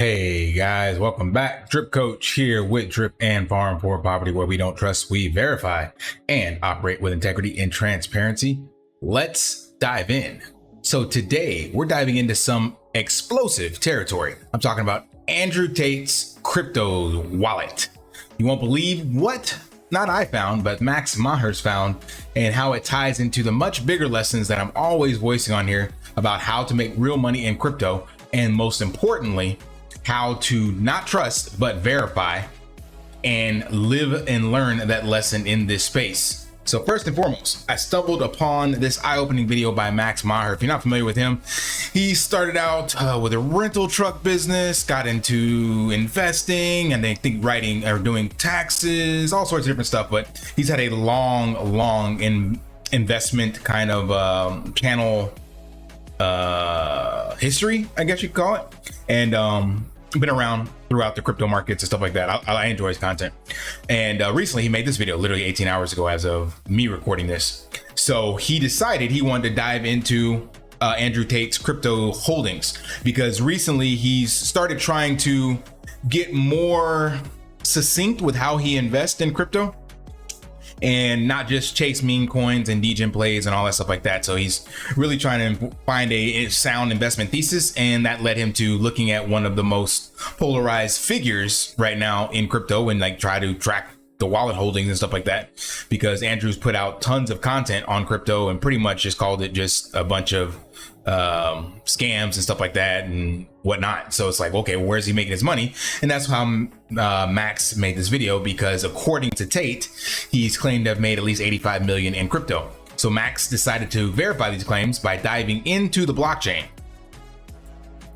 Hey guys, welcome back. Drip Coach here with Drip and Farm for Poverty, where we don't trust, we verify, and operate with integrity and transparency. Let's dive in. So today we're diving into some explosive territory. I'm talking about Andrew Tate's crypto wallet. You won't believe what not I found, but Max Maher's found, and how it ties into the much bigger lessons that I'm always voicing on here about how to make real money in crypto, and most importantly, how to not trust but verify and live and learn that lesson in this space. So first and foremost, I stumbled upon this eye-opening video by Max Maher. If you're not familiar with him, he started out with a rental truck business, got into investing, and they think writing or doing taxes, all sorts of different stuff. But he's had a long investment kind of channel history, I guess you could call it, and been around throughout the crypto markets and stuff like that. I enjoy his content, and recently he made this video literally 18 hours ago as of me recording this. So he decided he wanted to dive into Andrew Tate's crypto holdings, because recently he's started trying to get more succinct with how he invests in crypto and not just chase meme coins and degen plays and all that stuff like that. So he's really trying to find a sound investment thesis, and that led him to looking at one of the most polarized figures right now in crypto and like try to track the wallet holdings and stuff like that, because Andrew's put out tons of content on crypto and pretty much just called it just a bunch of scams and stuff like that and whatnot. So it's like, okay, where's he making his money? And that's how Max made this video, because according to Tate, he's claimed to have made at least 85 million in crypto. So Max decided to verify these claims by diving into the blockchain.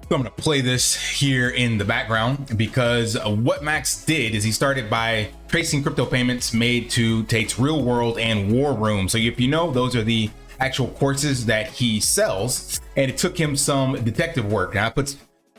So I'm going to play this here in the background, because what Max did is he started by tracing crypto payments made to Tate's Real World and War Room. So if you know, those are the actual courses that he sells, and it took him some detective work. Now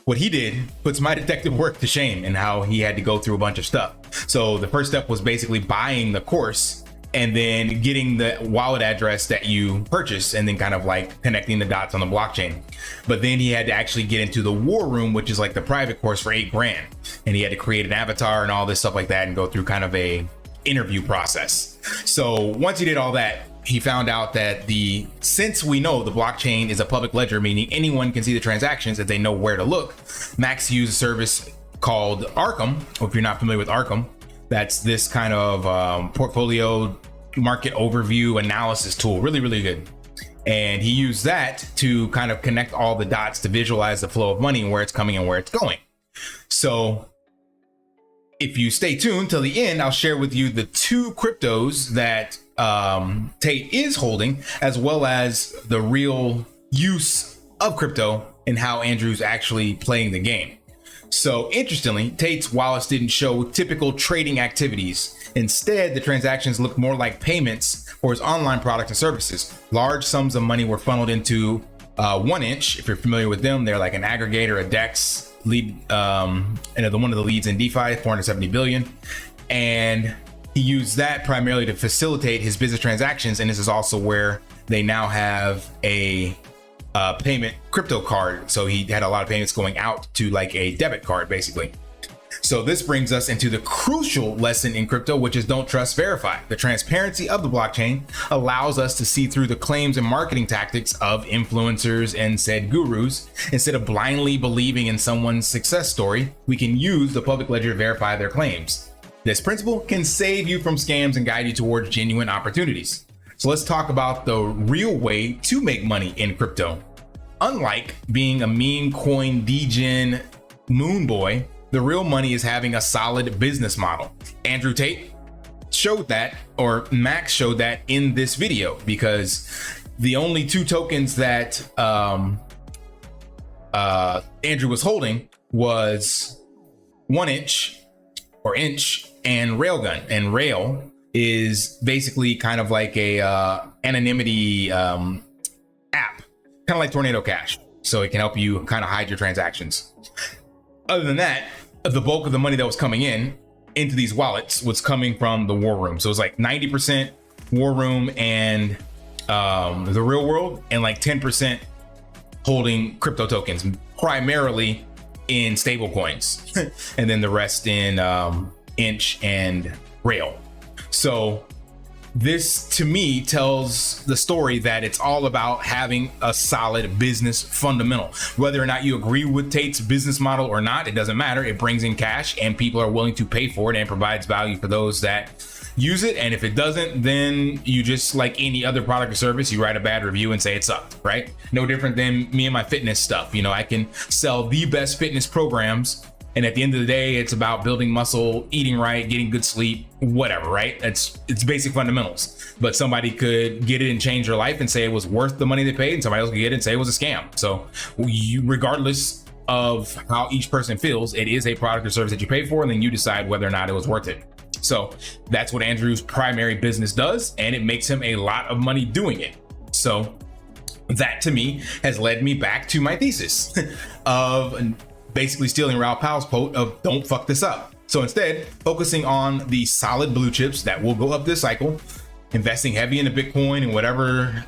what he did puts my detective work to shame, and how he had to go through a bunch of stuff. So the first step was basically buying the course and then getting the wallet address that you purchased, and then kind of like connecting the dots on the blockchain. But then he had to actually get into the War Room, which is like the private course for $8,000, and he had to create an avatar and all this stuff like that and go through kind of a interview process. So once he did all that, he found out that since we know the blockchain is a public ledger, meaning anyone can see the transactions if they know where to look, Max used a service called Arkham. If you're not familiar with Arkham, that's this kind of portfolio market overview analysis tool. Really good. And he used that to kind of connect all the dots to visualize the flow of money and where it's coming and where it's going. So if you stay tuned till the end, I'll share with you the two cryptos that Tate is holding, as well as the real use of crypto and how Andrew's actually playing the game. So interestingly, Tate's wallets didn't show typical trading activities. Instead, the transactions looked more like payments for his online products and services. Large sums of money were funneled into Wont. If you're familiar with them, they're like an aggregator, a DEX lead, and one of the leads in DeFi, 470 billion. And he used that primarily to facilitate his business transactions. And this is also where they now have a payment crypto card. So he had a lot of payments going out to like a debit card, basically. So this brings us into the crucial lesson in crypto, which is don't trust, verify. The transparency of the blockchain allows us to see through the claims and marketing tactics of influencers and said gurus. Instead of blindly believing in someone's success story, we can use the public ledger to verify their claims. This principle can save you from scams and guide you towards genuine opportunities. So let's talk about the real way to make money in crypto. Unlike being a meme coin degen moon boy, the real money is having a solid business model. Andrew Tate showed that, or Max showed that in this video, because the only two tokens that Andrew was holding was Wont or Inch and Railgun. And Rail is basically kind of like a anonymity app, kind of like Tornado Cash. So it can help you kind of hide your transactions. Other than that, the bulk of the money that was coming into these wallets was coming from the War Room. So it was like 90% War Room and the real world, and like 10% holding crypto tokens, primarily in stable coins, and then the rest in Inch and Rail. So this to me tells the story that it's all about having a solid business fundamental. Whether or not you agree with Tate's business model or not, it doesn't matter. It brings in cash and people are willing to pay for it and provides value for those that use it. And if it doesn't, then you just, like any other product or service, you write a bad review and say it sucked, right? No different than me and my fitness stuff. You know, I can sell the best fitness programs, and at the end of the day, it's about building muscle, eating right, getting good sleep, whatever, right? It's basic fundamentals. But somebody could get it and change their life and say it was worth the money they paid, and somebody else could get it and say it was a scam. So regardless of how each person feels, it is a product or service that you pay for, and then you decide whether or not it was worth it. So that's what Andrew's primary business does, and it makes him a lot of money doing it. So that to me has led me back to my thesis of basically stealing Raoul Pal's quote of "don't fuck this up." So instead, focusing on the solid blue chips that will go up this cycle, investing heavy into Bitcoin and whatever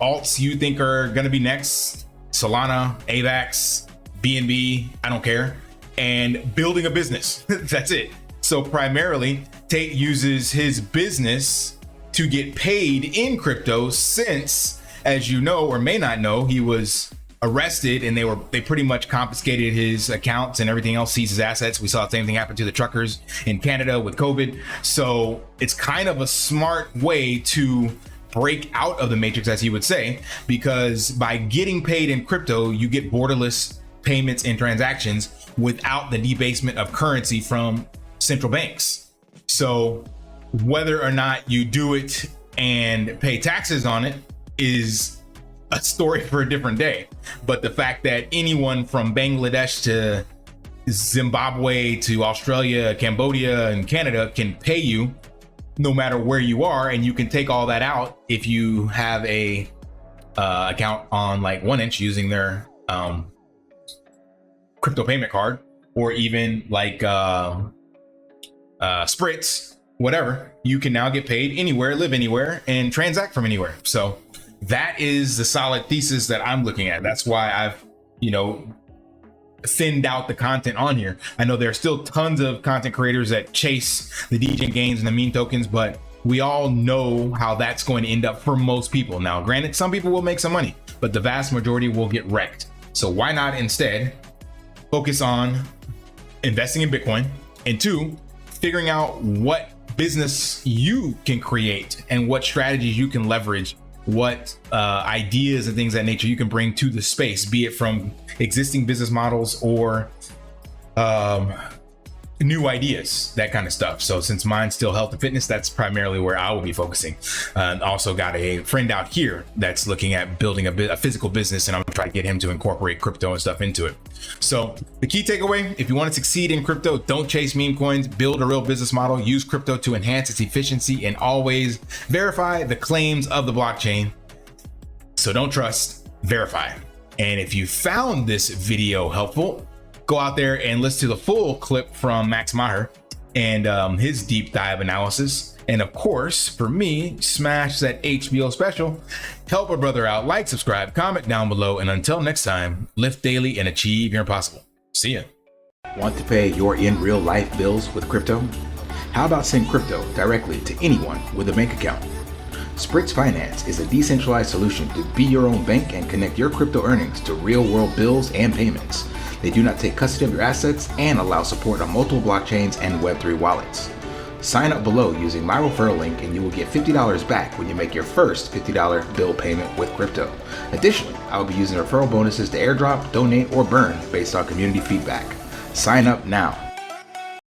alts you think are going to be next, Solana, AVAX, BNB, I don't care, and building a business. That's it. So primarily, Tate uses his business to get paid in crypto since, as you know or may not know, he was arrested and they pretty much confiscated his accounts and everything else, seized his assets. We saw the same thing happen to the truckers in Canada with COVID. So it's kind of a smart way to break out of the matrix, as he would say, because by getting paid in crypto, you get borderless payments and transactions without the debasement of currency from central banks. So whether or not you do it and pay taxes on it is a story for a different day. But the fact that anyone from Bangladesh to Zimbabwe to Australia, Cambodia, and Canada can pay you no matter where you are, and you can take all that out if you have a account on like 1inch using their crypto payment card, or even like Spritz, whatever, you can now get paid anywhere, live anywhere, and transact from anywhere. So that is the solid thesis that I'm looking at. That's why I've, thinned out the content on here. I know there are still tons of content creators that chase the DJ gains and the meme tokens, but we all know how that's going to end up for most people. Now, granted, some people will make some money, but the vast majority will get wrecked. So why not instead focus on investing in Bitcoin, and 2, figuring out what business you can create and what strategies you can leverage, what ideas and things of that nature you can bring to the space, be it from existing business models or new ideas, that kind of stuff. So since mine's still health and fitness, that's primarily where I will be focusing. Also got a friend out here that's looking at building a physical business, and I'm gonna try to get him to incorporate crypto and stuff into it. So the key takeaway, if you want to succeed in crypto, don't chase meme coins, build a real business model, use crypto to enhance its efficiency, and always verify the claims of the blockchain. So don't trust, verify. And if you found this video helpful, go out there and listen to the full clip from Max Maher and his deep dive analysis. And of course, for me, smash that HBO special, help a brother out, like, subscribe, comment down below. And until next time, lift daily and achieve your impossible. See ya. Want to pay your in real life bills with crypto? How about send crypto directly to anyone with a bank account? Spritz Finance is a decentralized solution to be your own bank and connect your crypto earnings to real world bills and payments. They do not take custody of your assets and allow support on multiple blockchains and Web3 wallets. Sign up below using my referral link and you will get $50 back when you make your first $50 bill payment with crypto. Additionally, I will be using referral bonuses to airdrop, donate, or burn based on community feedback. Sign up now.